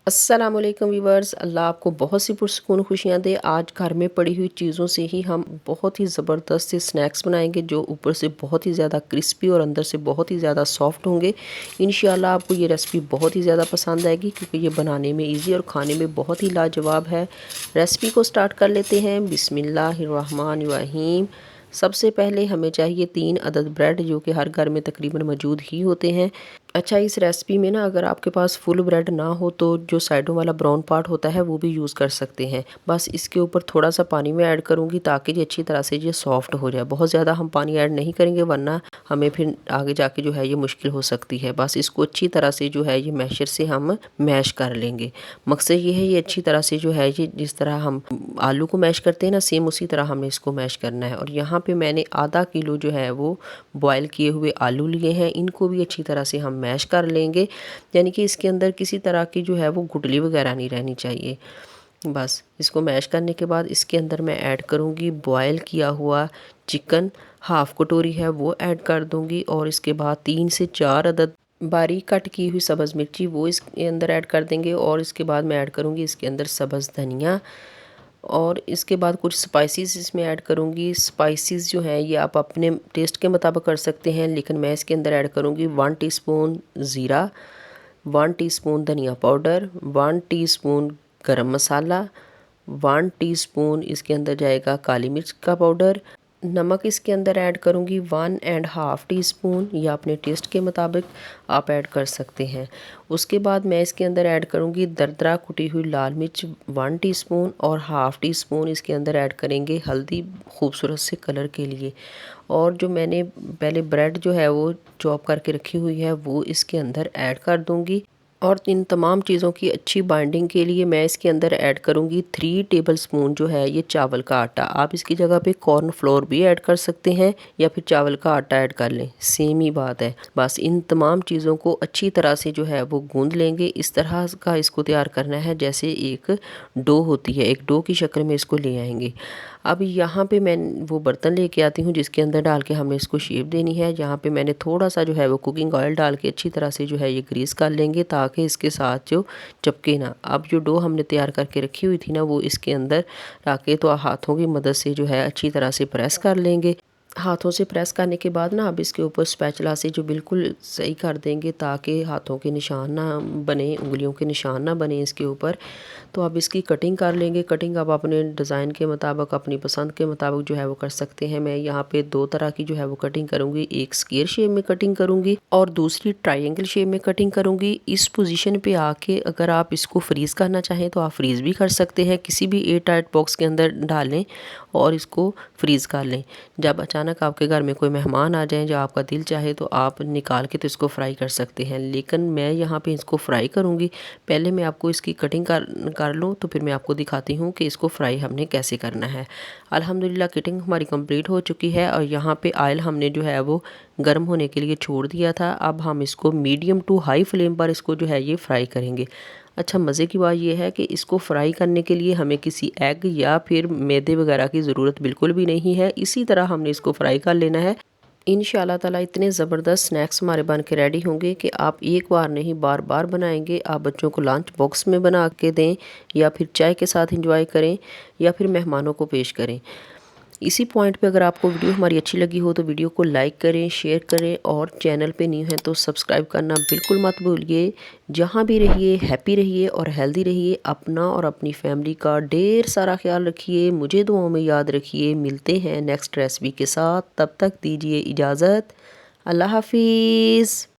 अस्सलाम वालेकुम व्यूवर्स। अल्लाह आपको बहुत सी पुरसुकून खुशियाँ दे। आज घर में पड़ी हुई चीज़ों से ही हम बहुत ही ज़बरदस्त से स्नैक्स बनाएंगे जो ऊपर से बहुत ही ज़्यादा क्रिस्पी और अंदर से बहुत ही ज़्यादा सॉफ्ट होंगे। इंशाल्लाह आपको ये रेसिपी बहुत ही ज़्यादा पसंद आएगी क्योंकि ये बनाने में इजी और खाने में बहुत ही लाजवाब है। रेसिपी को स्टार्ट कर लेते हैं। बिस्मिल्लाहिर्रहमानिर्रहीम। सबसे पहले हमें चाहिए 3 अदद ब्रेड जो कि हर घर में तकरीबन मौजूद ही होते हैं। अच्छा, इस रेसिपी में ना अगर आपके पास फुल ब्रेड ना हो तो जो साइडों वाला ब्राउन पार्ट होता है वो भी यूज़ कर सकते हैं। बस इसके ऊपर थोड़ा सा पानी में ऐड करूँगी ताकि ये अच्छी तरह से ये सॉफ्ट हो जाए। बहुत ज़्यादा हम पानी ऐड नहीं करेंगे वरना हमें फिर आगे जाके जो है ये मुश्किल हो सकती है। बस इसको अच्छी तरह से जो है ये मैशर से हम मैश कर लेंगे। मकसद ये है ये अच्छी तरह से जो है ये जिस तरह हम आलू को मैश करते हैं ना, सेम उसी तरह हमने इसको मैश करना है। और यहाँ पे मैंने आधा किलो जो है वो बॉयल किए हुए आलू लिए हैं। इनको भी अच्छी तरह से हम मैश कर लेंगे, यानी कि इसके अंदर किसी तरह की जो है वो गुठली वगैरह नहीं रहनी चाहिए। बस इसको मैश करने के बाद इसके अंदर मैं ऐड करूँगी बॉयल किया हुआ चिकन। हाफ़ कटोरी है वो ऐड कर दूँगी। और इसके बाद 3 से 4 अदद बारीक कट की हुई सब्ज़ मिर्ची वो इसके अंदर ऐड कर देंगे। और इसके बाद मैं ऐड करूँगी इसके अंदर सब्ज़ धनिया। और इसके बाद कुछ स्पाइसेस इसमें ऐड करूँगी। स्पाइसेस जो हैं ये आप अपने टेस्ट के मुताबिक कर सकते हैं, लेकिन मैं इसके अंदर ऐड करूँगी 1 टीस्पून ज़ीरा, 1 टीस्पून धनिया पाउडर, 1 टीस्पून गरम मसाला, 1 टीस्पून इसके अंदर जाएगा काली मिर्च का पाउडर। नमक इसके अंदर ऐड करूँगी 1 एंड हाफ़ टी स्पून, या अपने टेस्ट के मुताबिक आप ऐड कर सकते हैं। उसके बाद मैं इसके अंदर ऐड करूँगी दरदरा कुटी हुई लाल मिर्च 1 टीस्पून, और हाफ़ टी स्पून इसके अंदर ऐड करेंगे हल्दी खूबसूरत से कलर के लिए। और जो मैंने पहले ब्रेड जो है वो चॉप करके रखी हुई है वो इसके अंदर ऐड कर दूँगी। और इन तमाम चीज़ों की अच्छी बाइंडिंग के लिए मैं इसके अंदर ऐड करूँगी 3 टेबलस्पून जो है ये चावल का आटा। आप इसकी जगह पे कॉर्न फ्लोर भी ऐड कर सकते हैं या फिर चावल का आटा ऐड कर लें, सेम ही बात है। बस इन तमाम चीज़ों को अच्छी तरह से जो है वो गूंद लेंगे। इस तरह का इसको तैयार करना है जैसे एक डो होती है, एक डो की शक्ल में इसको ले आएंगे। अब यहाँ पे मैं वो बर्तन लेके आती हूँ जिसके अंदर डाल के हमने इसको शेप देनी है। यहाँ पे मैंने थोड़ा सा जो है वो कुकिंग ऑयल डाल के अच्छी तरह से जो है ये ग्रीस कर लेंगे ताकि इसके साथ जो चिपके ना। अब जो डो हमने तैयार करके रखी हुई थी ना वो इसके अंदर रख के तो हाथों की मदद से जो है अच्छी तरह से प्रेस कर लेंगे। हाथों से प्रेस करने के बाद ना अब इसके ऊपर स्पैचुला से जो बिल्कुल सही कर देंगे ताकि हाथों के निशान ना बने, उंगलियों के निशान ना बने इसके ऊपर। तो अब इसकी कटिंग कर लेंगे। कटिंग आप अपने डिज़ाइन के मुताबिक अपनी पसंद के मुताबिक जो है वो कर सकते हैं। मैं यहाँ पे 2 तरह की जो है वो कटिंग करूँगी, एक स्क्वायर शेप में कटिंग करूँगी और दूसरी ट्रायंगल शेप में कटिंग करूँगी। इस पोजीशन पे आके अगर आप इसको फ्रीज़ करना चाहें तो आप फ्रीज़ भी कर सकते हैं, किसी भी एयर टाइट बॉक्स के अंदर डालें और इसको फ्रीज़ कर लें। जब अचानक आपके घर में कोई मेहमान आ जाए, जो आपका दिल चाहे तो आप निकाल के तो इसको फ्राई कर सकते हैं, लेकिन मैं यहाँ पे इसको फ्राई करूँगी। पहले मैं आपको इसकी कटिंग कर लूँ तो फिर मैं आपको दिखाती हूँ कि इसको फ्राई हमने कैसे करना है। अल्हम्दुलिल्लाह कटिंग हमारी कंप्लीट हो चुकी है और यहाँ पे ऑयल हमने जो है वो गर्म होने के लिए छोड़ दिया था। अब हम इसको मीडियम टू हाई फ्लेम पर इसको जो है ये फ्राई करेंगे। अच्छा, मज़े की बात यह है कि इसको फ्राई करने के लिए हमें किसी एग या फिर मैदे वगैरह की ज़रूरत बिल्कुल भी नहीं है। इसी तरह हमने इसको फ्राई कर लेना है। इंशाल्लाह ताला इतने ज़बरदस्त स्नैक्स हमारे बन के रेडी होंगे कि आप एक बार नहीं बार बार बनाएंगे। आप बच्चों को लंच बॉक्स में बना के दें या फिर चाय के साथ इंजॉय करें या फिर मेहमानों को पेश करें। इसी पॉइंट पे अगर आपको वीडियो हमारी अच्छी लगी हो तो वीडियो को लाइक करें, शेयर करें और चैनल पे न्यू हैं तो सब्सक्राइब करना बिल्कुल मत भूलिए। जहाँ भी रहिए हैप्पी रहिए और हेल्दी रहिए। अपना और अपनी फैमिली का ढेर सारा ख्याल रखिए। मुझे दुआओं में याद रखिए। मिलते हैं नेक्स्ट रेसिपी के साथ, तब तक दीजिए इजाज़त। अल्लाह हाफिज़।